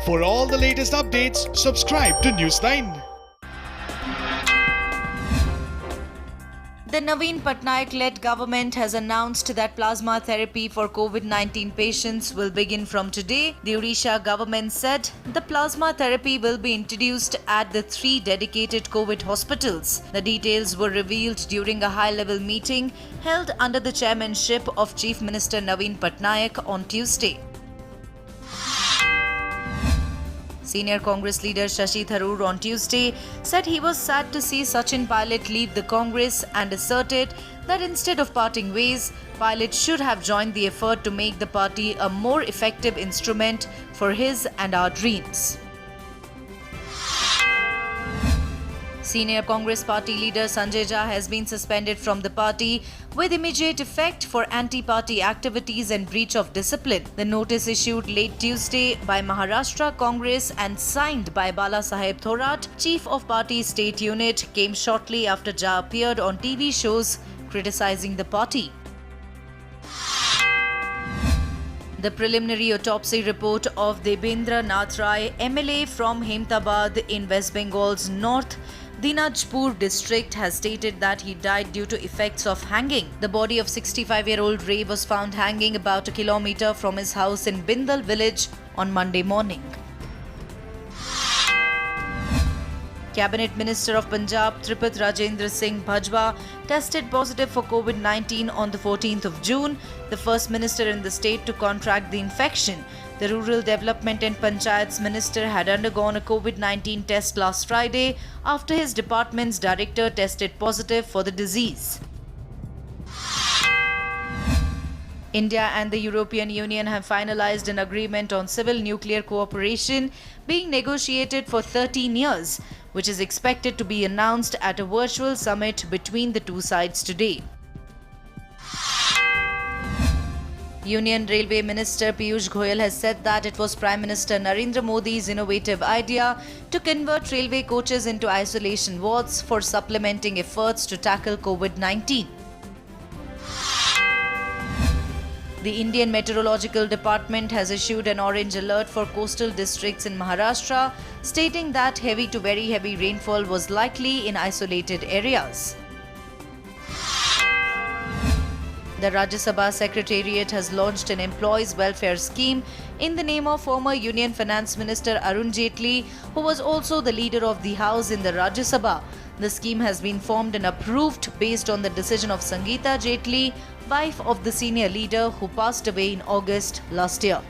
For all the latest updates, subscribe to News9. The Naveen Patnaik-led government has announced that plasma therapy for COVID-19 patients will begin from today. The Odisha government said the plasma therapy will be introduced at the 3 dedicated COVID hospitals. The details were revealed during a high-level meeting held under the chairmanship of Chief Minister Naveen Patnaik on Tuesday. Senior Congress leader Shashi Tharoor on Tuesday said he was sad to see Sachin Pilot leave the Congress and asserted that instead of parting ways, Pilot should have joined the effort to make the party a more effective instrument for his and our dreams. Senior Congress party leader Sanjay Jha has been suspended from the party with immediate effect for anti-party activities and breach of discipline. The notice issued late Tuesday by Maharashtra Congress and signed by Bala Saheb Thorat, chief of party state unit, came shortly after Jha appeared on TV shows criticizing the party. The preliminary autopsy report of Debendra Nath Rai, MLA from Hemtabad in West Bengal's North Dinajpur district, has stated that he died due to effects of hanging. The body of 65-year-old Ray was found hanging about a kilometer from his house in Bindal village on Monday morning. Cabinet Minister of Punjab Tripat Rajendra Singh Bhajwa tested positive for COVID-19 on the 14th of June, the first minister in the state to contract the infection. The Rural Development and Panchayats Minister had undergone a COVID-19 test last Friday after his department's director tested positive for the disease. India and the European Union have finalized an agreement on civil nuclear cooperation being negotiated for 13 years, which is expected to be announced at a virtual summit between the two sides today. Union Railway Minister Piyush Goyal has said that it was Prime Minister Narendra Modi's innovative idea to convert railway coaches into isolation wards for supplementing efforts to tackle COVID-19. The Indian Meteorological Department has issued an orange alert for coastal districts in Maharashtra, stating that heavy to very heavy rainfall was likely in isolated areas. The Rajya Sabha Secretariat has launched an employees' welfare scheme in the name of former Union Finance Minister Arun Jaitley, who was also the leader of the House in the Rajya Sabha. The scheme has been formed and approved based on the decision of Sangeeta Jaitley, wife of the senior leader who passed away in August last year.